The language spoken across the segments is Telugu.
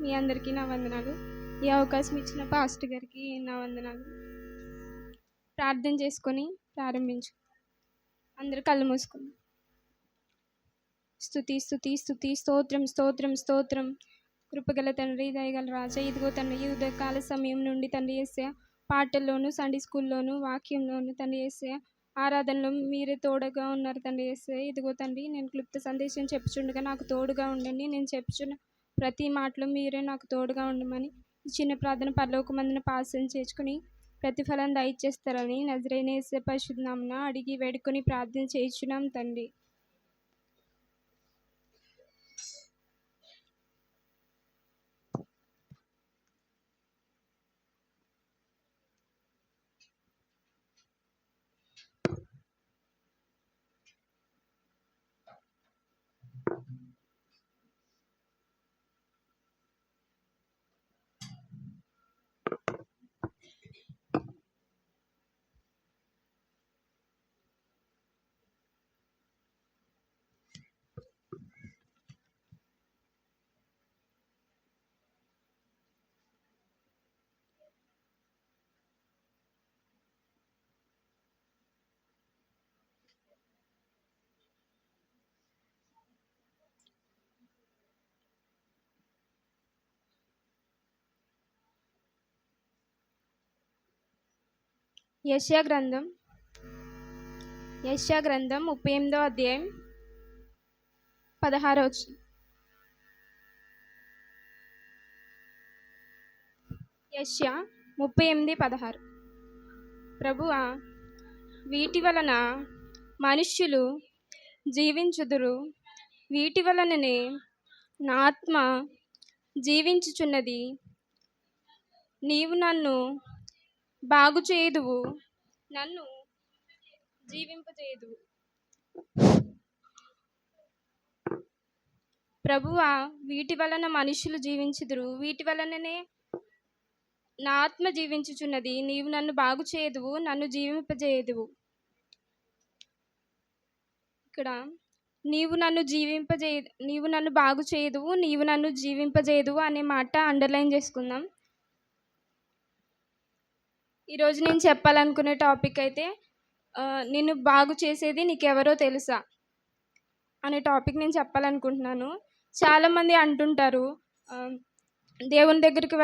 మీ అందరికీ నా వందనాలు. ఈ అవకాశం ఇచ్చిన పాస్టర్ గారికి నా వందనాలు. ప్రార్థన చేసుకొని ప్రారంభించు. అందరూ కళ్ళు మూసుకుందాం. స్తుతి స్తుతి స్తుతి స్తోత్రం స్తోత్రం స్తోత్రం. కృపగల తండ్రి, దయగల రాజా, ఇదిగో తండ్రి, ఈ ఉదయకాల సమయం నుండి తండ్రి యేసయ్య పాటల్లోను సండే స్కూల్లోను వాక్యంలోను తండ్రి యేసయ్య ఆరాధనలో మీరే తోడుగా ఉన్నారు తండ్రి యేసయ్య. ఇదిగో తండ్రి, నేను క్లుప్త సందేశం చెప్పుచుండగా నాకు తోడుగా ఉండండి. నేను చెప్పుచున్న ప్రతి మాటలో మీరే నాకు తోడుగా ఉండమని ఈ చిన్న ప్రార్థన పరలోకమందున పాసం చేసుకుని ప్రతిఫలం దయచేస్తారని నజరేయుడైన యేసయ్య పరిశుద్ధ నామమున అడిగి వేడుకొని ప్రార్థన చేయించున్నాం తండ్రి. యెషయా గ్రంథం 38వ అధ్యాయం 16వ వచనం. యెషయా 38:16. ప్రభువా, వీటి వలన మనుష్యులు జీవించుదురు, వీటి వలననే నా ఆత్మ జీవించుచున్నది. నీవు నన్ను బాగు చేయుదువు, నన్ను జీవింపజేయుదువు. ప్రభువా, వీటి వలన మనుషులు జీవించుదురు, వీటి వలననే నా ఆత్మ జీవించుచున్నది. నీవు నన్ను బాగు చేయుదువు, నన్ను జీవింపజేయుదువు. ఇక్కడ నీవు నన్ను బాగు చేయుదువు, నీవు నన్ను జీవింపజేయుదువు అనే మాట అండర్లైన్ చేసుకుందాం. ఈరోజు నేను చెప్పాలనుకునే టాపిక్ అయితే నిన్ను బాగు చేసేది నీకెవరో తెలుసా అనే టాపిక్ నేను చెప్పాలనుకుంటున్నాను. చాలామంది అంటుంటారు, దేవుని దగ్గరికి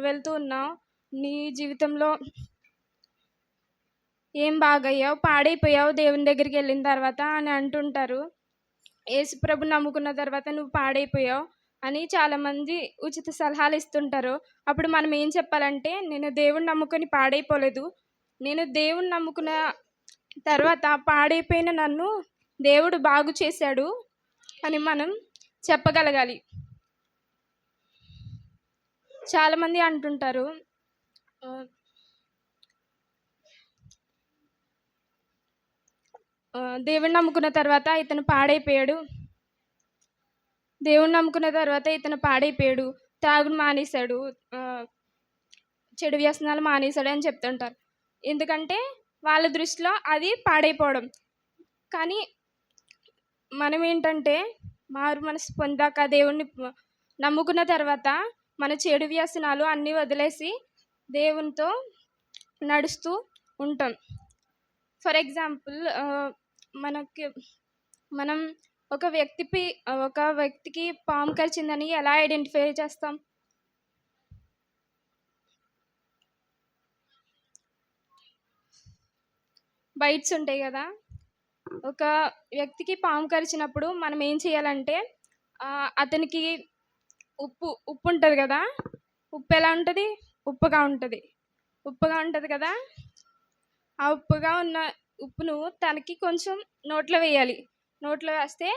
వెళ్తూ ఉన్నావు, నీ జీవితంలో ఏం బాగయ్యావు, పాడైపోయావు దేవుని దగ్గరికి వెళ్ళిన తర్వాత అని అంటుంటారు. యేసుప్రభు నమ్ముకున్న తర్వాత నువ్వు పాడైపోయావు అని చాలామంది ఉచిత సలహాలు ఇస్తుంటారు. అప్పుడు మనం ఏం చెప్పాలంటే, నేను దేవుణ్ణి నమ్ముకొని పాడైపోలేదు, నేను దేవుణ్ణి నమ్ముకున్న తర్వాత పాడైపోయిన నన్ను దేవుడు బాగు చేశాడు అని మనం చెప్పగలగాలి. చాలామంది అంటుంటారు, దేవుణ్ణి నమ్ముకున్న తర్వాత ఇతను పాడైపోయాడు, దేవుణ్ణి నమ్ముకున్న తర్వాత ఇతను పాడైపోయాడు, త్రాగుడు మానేశాడు, చెడు వ్యసనాలు మానేశాడు అని చెప్తుంటారు. ఎందుకంటే వాళ్ళ దృష్టిలో అది పాడైపోవడం. కానీ మనం ఏంటంటే, మారు మనసు పొందాక దేవుణ్ణి నమ్ముకున్న తర్వాత మన చెడు వ్యసనాలు అన్నీ వదిలేసి దేవునితో నడుస్తూ ఉంటాం. ఫర్ ఎగ్జాంపుల్, మనం ఒక వ్యక్తికి పాము కరిచిందని ఎలా ఐడెంటిఫై చేస్తాం? బైట్స్ ఉంటాయి కదా. ఒక వ్యక్తికి పాము కరిచినప్పుడు మనం ఏం చేయాలంటే, అతనికి ఉప్పు ఉంటుంది కదా, ఉప్పు ఎలా ఉంటుంది? ఉప్పుగా ఉంటుంది కదా. ఆ ఉప్పుగా ఉన్న ఉప్పును తనకి కొంచెం నోట్లో వేయాలి. నోట్లో వేస్తే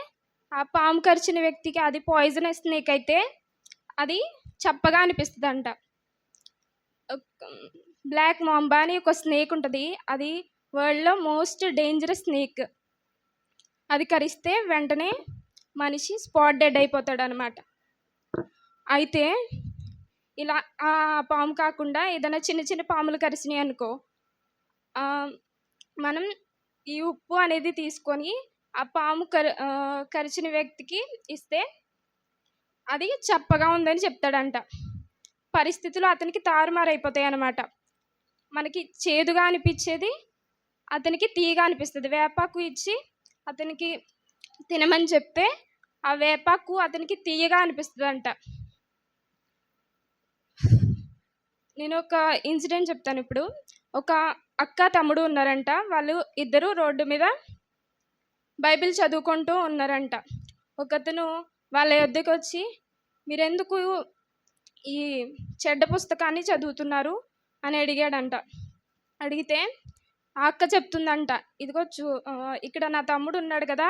ఆ పాము కరిచిన వ్యక్తికి అది పాయిజనస్ స్నేక్ అయితే అది చప్పగా అనిపిస్తుంది అంట. బ్లాక్ మాంబా అని ఒక స్నేక్ ఉంటుంది, అది వరల్డ్లో మోస్ట్ డేంజరస్ స్నేక్. అది కరిస్తే వెంటనే మనిషి స్పాట్ డెడ్ అయిపోతాడు అనమాట. అయితే ఇలా ఆ పాము కాకుండా ఏదైనా చిన్న చిన్న పాములు కరిచినాయి అనుకో, మనం ఈ ఉప్పు అనేది తీసుకొని ఆ పాము కరిచిన వ్యక్తికి ఇస్తే అది చప్పగా ఉందని చెప్తాడంట. పరిస్థితులు అతనికి తారుమారైపోతాయి అన్నమాట. మనకి చేదుగా అనిపించేది అతనికి తీయగా అనిపిస్తుంది. వేపాకు ఇచ్చి అతనికి తినమని చెప్తే ఆ వేపాకు అతనికి తీయగా అనిపిస్తుందంట. నేను ఒక ఇన్సిడెంట్ చెప్తాను ఇప్పుడు. ఒక అక్క తమ్ముడు ఉన్నారంట. వాళ్ళు ఇద్దరు రోడ్డు మీద బైబిల్ చదువుకుంటూ ఉన్నారంట. ఒకతను వాళ్ళ యొద్దకు వచ్చి, మీరెందుకు ఈ చెడ్డ పుస్తకాన్ని చదువుతున్నారు అని అడిగాడంట. అడిగితే ఆ అక్క చెప్తుందంట, ఇదిగో ఇక్కడ నా తమ్ముడు ఉన్నాడు కదా,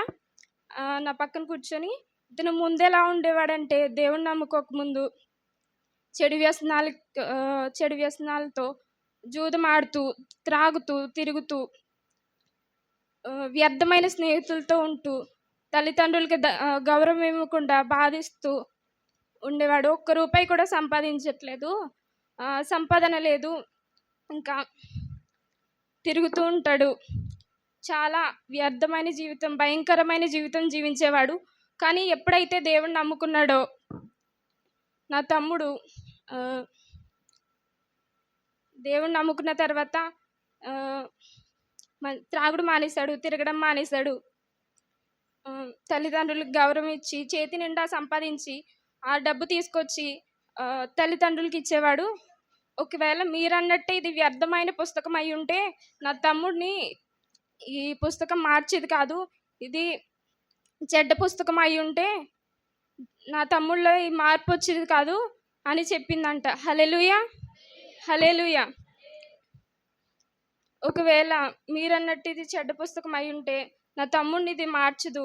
నా పక్కన కూర్చొని, ఇతను ముందెలా ఉండేవాడంటే దేవుణ్ణి నమ్ముకోకముందు చెడు వ్యసనాలతో జూదమాడుతూ, త్రాగుతూ, తిరుగుతూ, వ్యర్థమైన స్నేహితులతో ఉంటూ, తల్లిదండ్రులకి గౌరవం ఇవ్వకుండా బాధిస్తూ ఉండేవాడు. ఒక్క రూపాయి కూడా సంపాదించట్లేదు, సంపాదన లేదు, ఇంకా తిరుగుతూ ఉంటాడు. చాలా వ్యర్థమైన జీవితం, భయంకరమైన జీవితం జీవించేవాడు. కానీ ఎప్పుడైతే దేవుణ్ణి నమ్ముకున్నాడో నా తమ్ముడు దేవుణ్ణి నమ్ముకున్న తర్వాత త్రాగుడు మానేశాడు, తిరగడం మానేశాడు. తల్లిదండ్రులకు గౌరవం ఇచ్చి చేతి నిండా సంపాదించి ఆ డబ్బు తీసుకొచ్చి తల్లిదండ్రులకి ఇచ్చేవాడు. ఒకవేళ మీరన్నట్టే ఇది వ్యర్థమైన పుస్తకం అయి ఉంటే నా తమ్ముడిని ఈ పుస్తకం మార్చేది కాదు, ఇది చెడ్డ పుస్తకం అయి ఉంటే నా తమ్ముళ్ళలో ఈ మార్పు వచ్చేది కాదు అని చెప్పిందంట. హల్లెలూయా, హల్లెలూయా. ఒకవేళ మీరన్నట్టు ఇది చెడ్డ పుస్తకం అయి ఉంటే నా తమ్ముడిని ఇది మార్చదు.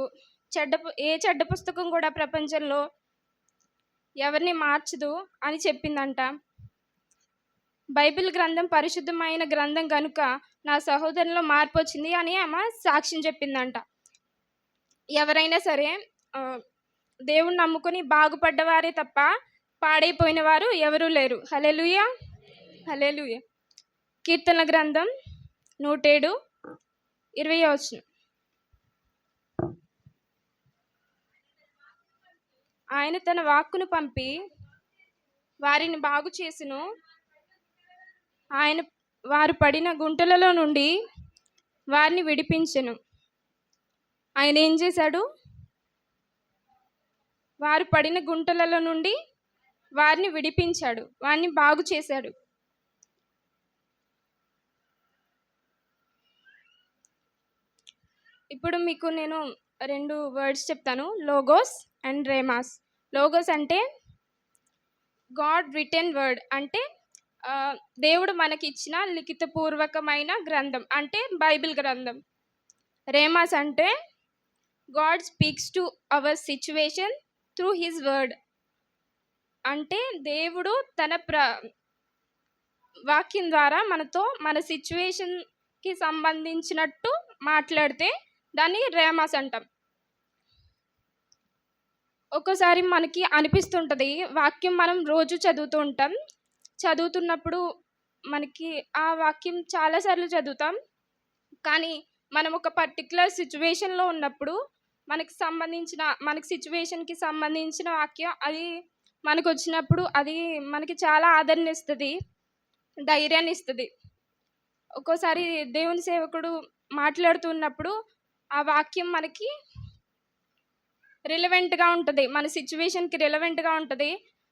ఏ చెడ్డ పుస్తకం కూడా ప్రపంచంలో ఎవరిని మార్చదు అని చెప్పిందంట. బైబిల్ గ్రంథం పరిశుద్ధమైన గ్రంథం కనుక నా సహోదరులో మార్పు వచ్చింది అని ఆమె సాక్ష్యం చెప్పిందంట. ఎవరైనా సరే దేవుణ్ణి నమ్ముకుని బాగుపడ్డవారే తప్ప పాడైపోయిన వారు ఎవరూ లేరు. హల్లెలూయా, హల్లెలూయా. కీర్తన గ్రంథం 107:20. ఆయన తన వాక్కును పంపి వారిని బాగు చేసును. ఆయన వారు పడిన గుంటలలో నుండి వారిని విడిపించెను. ఆయన ఏం చేశాడు? వారు పడిన గుంటలలో నుండి వారిని విడిపించాడు, వారిని బాగు చేశాడు. ఇప్పుడు మీకు నేను 2 వర్డ్స్ చెప్తాను, లోగోస్ అండ్ రేమాస్. లోగోస్ అంటే గాడ్ రిటెన్ వర్డ్, అంటే దేవుడు మనకి ఇచ్చిన లిఖితపూర్వకమైన గ్రంథం, అంటే బైబిల్ గ్రంథం. రేమాస్ అంటే God speaks to our situation through his word, అంటే దేవుడు తన వాక్యం ద్వారా మనతో మన సిచ్యువేషన్కి సంబంధించినట్టు మాట్లాడితే దాన్ని రేమాస్ అంటాం. ఒక్కోసారి మనకి అనిపిస్తుంటుంది, వాక్యం మనం రోజు చదువుతూ ఉంటాం, చదువుతున్నప్పుడు మనకి ఆ వాక్యం చాలాసార్లు చదువుతాం, కానీ మనం ఒక పర్టికులర్ సిచ్యువేషన్లో ఉన్నప్పుడు మనకి సిచ్యువేషన్కి సంబంధించిన వాక్యం అది మనకు వచ్చినప్పుడు అది మనకి చాలా ఆదరణ ఇస్తుంది, ధైర్యాన్ని ఇస్తుంది. ఒక్కోసారి దేవుని సేవకుడు మాట్లాడుతున్నప్పుడు ఆ వాక్యం మనకి రిలవెంట్గా ఉంటుంది, మన సిచ్యువేషన్కి రిలవెంట్గా ఉంటుంది,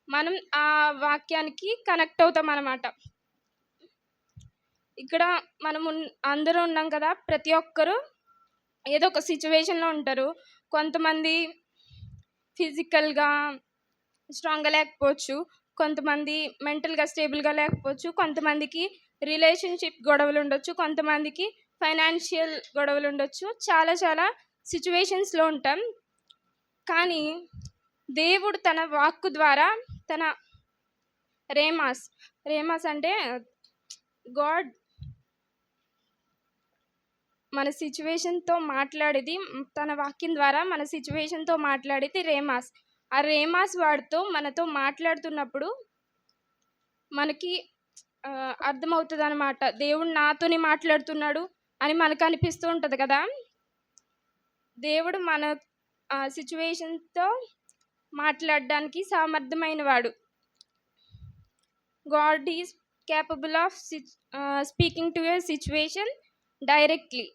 మనం ఆ వాక్యానికి కనెక్ట్ అవుతాం అన్నమాట. ఇక్కడ మనము అందరూ ఉన్నాం కదా, ప్రతి ఒక్కరూ ఏదో ఒక సిచ్యువేషన్లో ఉంటారు. కొంతమంది ఫిజికల్గా స్ట్రాంగ్గా లేకపోవచ్చు, కొంతమంది మెంటల్గా స్టేబుల్గా లేకపోవచ్చు, కొంతమందికి రిలేషన్షిప్ గొడవలు ఉండొచ్చు, కొంతమందికి ఫైనాన్షియల్ గొడవలు ఉండొచ్చు, చాలా చాలా సిచ్యువేషన్స్లో ఉంటాం. కానీ దేవుడు తన వాక్కు ద్వారా తన రేమాస్ అంటే గాడ్ మన సిచ్యువేషన్తో మాట్లాడేది, తన వాక్యం ద్వారా మన సిచ్యువేషన్తో మాట్లాడేది రేమాస్. ఆ రేమాస్ వాడితో మనతో మాట్లాడుతున్నప్పుడు మనకి అర్థమవుతుంది అన్నమాట, దేవుడు నాతోని మాట్లాడుతున్నాడు అని మనకు అనిపిస్తూ ఉంటుంది కదా. దేవుడు మన సిచ్యువేషన్తో మాట్లాడడానికి సమర్థమైన వాడు. God is capable of speaking to a situation directly.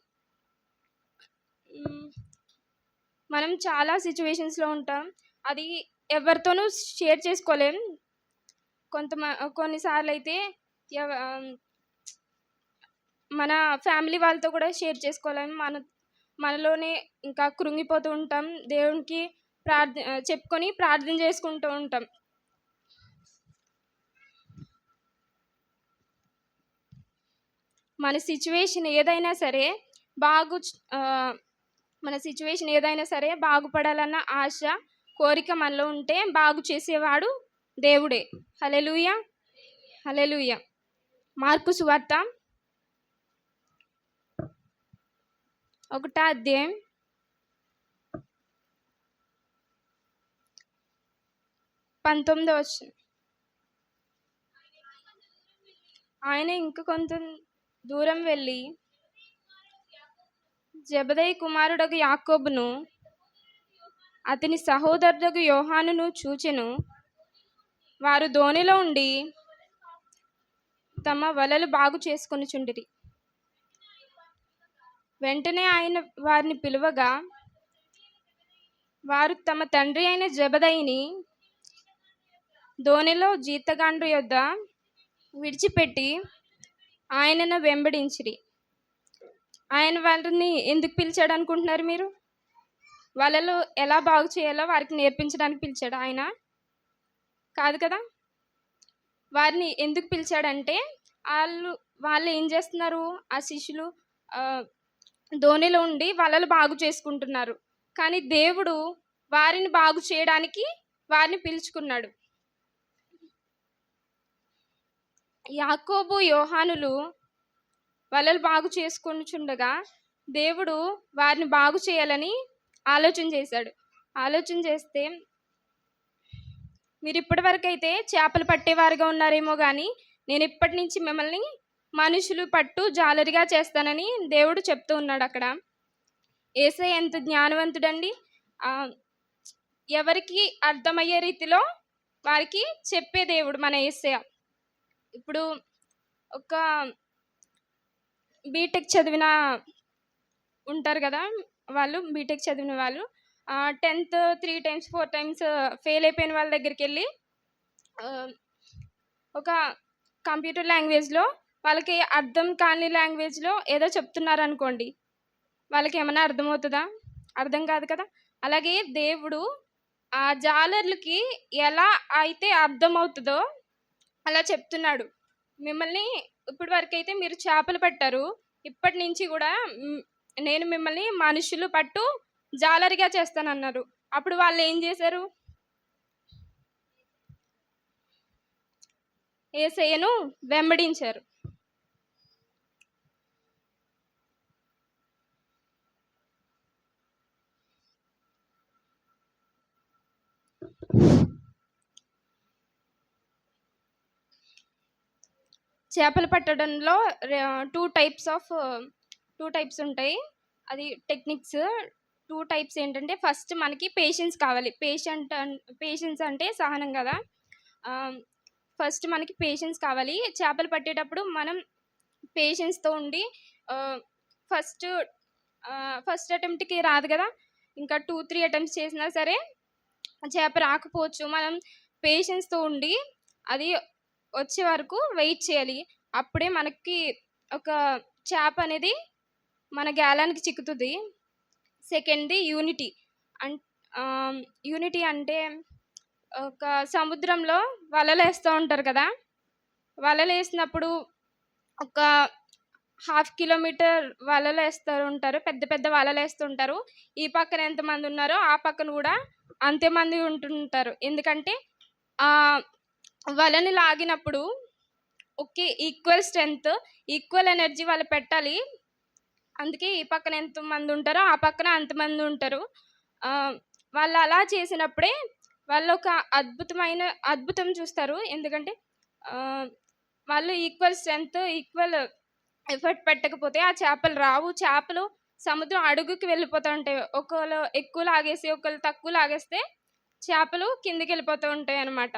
మనం చాలా సిచ్యువేషన్స్లో ఉంటాం, అది ఎవరితోనూ షేర్ చేసుకోలేం. కొన్నిసార్లు అయితే మన ఫ్యామిలీ వాళ్ళతో కూడా షేర్ చేసుకోలేం. మనలోనే ఇంకా కృంగిపోతూ ఉంటాం, దేవునికి చెప్పుకొని ప్రార్థన చేసుకుంటూ ఉంటాం. మన సిచ్యువేషన్ ఏదైనా సరే బాగుపడాలన్న ఆశ, కోరిక మనలో ఉంటే బాగు చేసేవాడు దేవుడే. హల్లెలూయా, హల్లెలూయా. మార్కు సువార్త 1వ అధ్యాయం 19వ వచనం. ఆయన ఇంక కొంత దూరం వెళ్ళి జెబెదయి కుమారుడగు యాకోబును అతని సహోదరుడగు యోహానును చూచెను. వారు దోణిలో ఉండి తమ వలలు బాగు చేసుకొనుచుండిరి. వెంటనే ఆయన వారిని పిలువగా వారు తమ తండ్రి అయిన జెబెదయిని దోణిలో జీతగాండ్రు యొద్ద విడిచిపెట్టి ఆయనను వెంబడించిరి. ఆయన వారిని ఎందుకు పిలిచాడు అనుకుంటున్నారు మీరు? వాళ్ళలో ఎలా బాగు చేయాలో వారికి నేర్పించడానికి పిలిచాడు ఆయన? కాదు కదా. వారిని ఎందుకు పిలిచాడంటే వాళ్ళు ఏం చేస్తున్నారు? ఆ శిష్యులు దోణిలో ఉండి వలలు బాగు చేసుకుంటున్నారు, కానీ దేవుడు వారిని బాగు చేయడానికి వారిని పిలుచుకున్నాడు. యాకోబు యోహానులు వలలు బాగు చేసుకుంటుండగా దేవుడు వారిని బాగు చేయాలని ఆలోచన చేస్తే, మీరు ఇప్పటి వరకు అయితే చేపలు పట్టేవారుగా ఉన్నారేమో, కానీ నేను ఇప్పటి నుంచి మిమ్మల్ని మనుషులు పట్టు జాలరిగా చేస్తానని దేవుడు చెప్తూ ఉన్నాడు. అక్కడ యేసయ్య ఎంత జ్ఞానవంతుడండి! ఎవరికి అర్థమయ్యే రీతిలో వారికి చెప్పే దేవుడు మన యేసయ్య. ఇప్పుడు ఒక బీటెక్ చదివిన ఉంటారు కదా, బీటెక్ చదివిన వాళ్ళు 10th 3 times 4 times ఫెయిల్ అయిపోయిన వాళ్ళ దగ్గరికి వెళ్ళి ఒక కంప్యూటర్ లాంగ్వేజ్లో వాళ్ళకి అర్థం కాని లాంగ్వేజ్లో ఏదో చెప్తున్నారు అనుకోండి, వాళ్ళకి ఏమైనా అర్థమవుతుందా? అర్థం కాదు కదా. అలాగే దేవుడు ఆ జాలర్లకి ఎలా అయితే అర్థమవుతుందో అలా చెప్తున్నాడు. మిమ్మల్ని ఇప్పటి వరకు అయితే మీరు చేపలు పట్టారు, ఇప్పటి నుంచి కూడా నేను మిమ్మల్ని మనుషులు పట్టు జాలరిగా చేస్తానన్నారు. అప్పుడు వాళ్ళు ఏం చేశారు? యేసయ్యను వెంబడించారు. చేపలు పట్టడంలో 2 టైప్స్ ఉంటాయి. అది టెక్నిక్స్. 2 టైప్స్ ఏంటంటే, ఫస్ట్ మనకి పేషెన్స్ కావాలి. పేషెన్స్ అంటే సహనం కదా. ఫస్ట్ మనకి పేషెన్స్ కావాలి. చేపలు పట్టేటప్పుడు మనం పేషెన్స్తో ఉండి ఫస్ట్ అటెంప్ట్కి రాదు కదా, ఇంకా 2-3 అటెంప్ట్స్ చేసినా సరే చేప రాకపోవచ్చు. మనం పేషెన్స్తో ఉండి అది వచ్చే వరకు వెయిట్ చేయాలి. అప్పుడే మనకి ఒక చేప అనేది మన గాలానికి చిక్కుతుంది. సెకండ్ది యూనిటీ. యూనిటీ అంటే ఒక సముద్రంలో వలలు వేస్తూ ఉంటారు కదా, వలలు వేసినప్పుడు ఒక 1/2 కిలోమీటర్ వలలు వేస్తూ ఉంటారు, పెద్ద పెద్ద వలలు వేస్తుంటారు. ఈ పక్కన ఎంతమంది ఉన్నారో ఆ పక్కన కూడా అంతేమంది ఉంటుంటారు. ఎందుకంటే వలని లాగినప్పుడు okay, equal strength, equal energy వాళ్ళు పెట్టాలి. అందుకే ఈ పక్కన ఎంతమంది ఉంటారో ఆ పక్కన అంతమంది ఉంటారు. వాళ్ళు అలా చేసినప్పుడే వాళ్ళు ఒక అద్భుతం చూస్తారు. ఎందుకంటే వాళ్ళు ఈక్వల్ స్ట్రెంగ్త్, ఈక్వల్ ఎఫర్ట్ పెట్టకపోతే ఆ చేపలు రావు. సముద్రం అడుగుకి వెళ్ళిపోతూ ఉంటాయి. ఒకళ్ళు ఎక్కువ లాగేసి ఒకళ్ళు తక్కువ లాగేస్తే చేపలు కిందకి వెళ్ళిపోతూ ఉంటాయి అన్నమాట.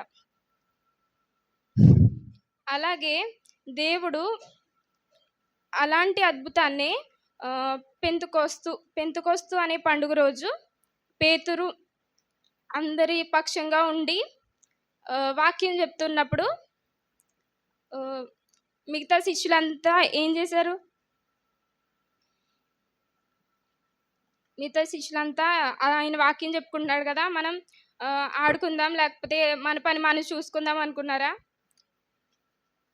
అలాగే దేవుడు అలాంటి అద్భుతాన్ని పెంతుకొస్తు అనే పండుగ రోజు పేతురు అందరి పక్షంగా ఉండి వాక్యం చెప్తున్నప్పుడు ఆహ్, మిగతా శిష్యులంతా ఏం చేశారు? మిగతా శిష్యులంతా ఆయన వాక్యం చెప్పుకుంటున్నాడు కదా! మనం ఆడుకుందాం లేకపోతే మన పని మనం చూసుకుందాం అనుకున్నారా?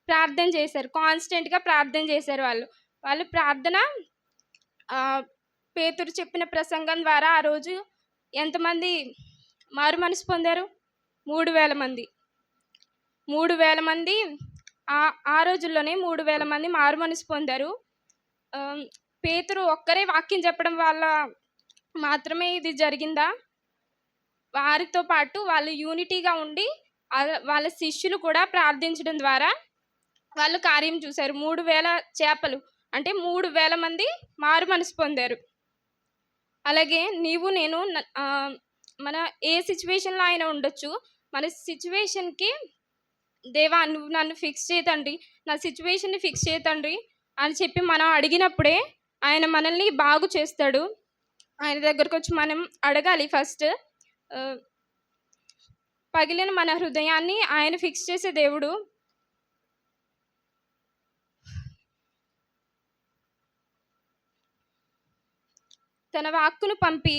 ప్రార్థన చేశారు. కాన్స్టెంట్‌గా ప్రార్థన చేశారు వాళ్ళు. వాళ్ళు ప్రార్థన ఆహ్, పేతురు చెప్పిన ప్రసంగం ద్వారా ఆ రోజు ఎంతమంది మారుమనసు పొందారు? 3000 మంది. 3000 మంది ఆ రోజుల్లోనే 3000 మంది మారుమనసు పొందారు. ఆహ్, పేతురు ఒక్కరే వాక్యం చెప్పడం వల్ల మాత్రమే ఇది జరిగిందా? వారితో పాటు వాళ్ళు యూనిటీగా ఉండి వాళ్ళ శిష్యులు కూడా ప్రార్థించడం ద్వారా వాళ్ళు కార్యం చూసారు. 3000 చేపలు అంటే 3000 మంది మారుమనసు పొందారు. అలాగే నీవు నేను మన ఏ సిట్యుయేషన్‌లో అయినా ఉండొచ్చు. మన సిట్యుయేషన్‌కి దేవా నువ్వు నన్ను ఫిక్స్ చేయి తండ్రి, నా సిట్యుయేషన్‌ని ఫిక్స్ చేయి తండ్రి అని చెప్పి మనం అడిగినప్పుడే ఆయన మనల్ని బాగు చేస్తాడు. ఆయన దగ్గరకొచ్చి మనం అడగాలి ఫస్ట్. పగిలిన మన హృదయాన్ని ఆయన ఫిక్స్ చేసే దేవుడు. తన వాక్కును పంపి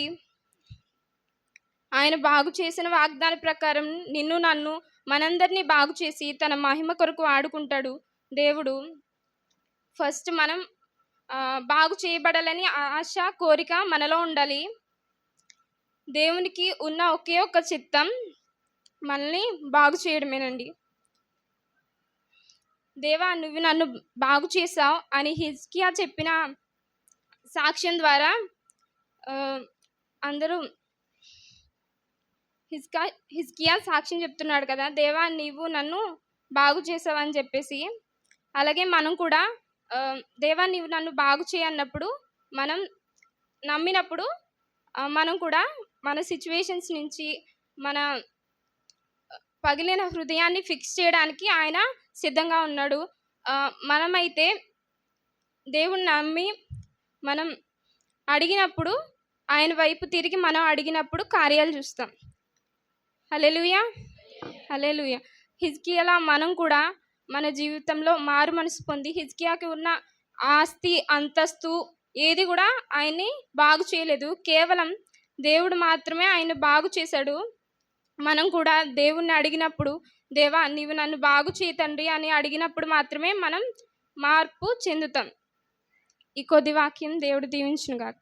ఆయన బాగు చేసిన వాగ్దాన ప్రకారం నిన్ను నన్ను మనందరినీ బాగు చేసి తన మహిమ కొరకు వాడుకుంటాడు దేవుడు. ఫస్ట్ మనం బాగు చేయబడాలని ఆశ, కోరిక మనలో ఉండాలి. దేవునికి ఉన్న ఒకే ఒక్క చిత్తం మనల్ని బాగు చేయడమేనండి. దేవా నువ్వు నన్ను బాగు చేసావు అని హిజ్కియా చెప్పిన సాక్ష్యం ద్వారా అందరూ హిజ్కియా సాక్ష్యం చెప్తున్నాడు కదా, దేవా నీవు నన్ను బాగు చేసావు అని చెప్పేసి. అలాగే మనం కూడా దేవా నీవు నన్ను బాగు చేయన్నప్పుడు మనం నమ్మినప్పుడు మనం కూడా మన సిచ్యువేషన్స్ నుంచి మన పగిలిన హృదయాన్ని ఫిక్స్ చేయడానికి ఆయన సిద్ధంగా ఉన్నాడు. మనమైతే దేవుణ్ణి నమ్మి మనం అడిగినప్పుడు ఆయన వైపు తిరిగి మనం అడిగినప్పుడు కార్యాలు చూస్తాం. హల్లెలూయా, హల్లెలూయా. హిజ్కియాలా మనం కూడా మన జీవితంలో మారు మనసు పొంది హిజ్కియాకి ఉన్న ఆస్తి, అంతస్తు ఏది కూడా ఆయన్ని బాగు చేయలేదు. కేవలం దేవుడు మాత్రమే ఆయన బాగు చేశాడు. మనం కూడా దేవుణ్ణి అడిగినప్పుడు దేవా నీవు నన్ను బాగు చేయి తండ్రి అని అడిగినప్పుడు మాత్రమే మనం మార్పు చెందుతాం. ఈ కొద్ది వాక్యం దేవుడు దీవించును గాక.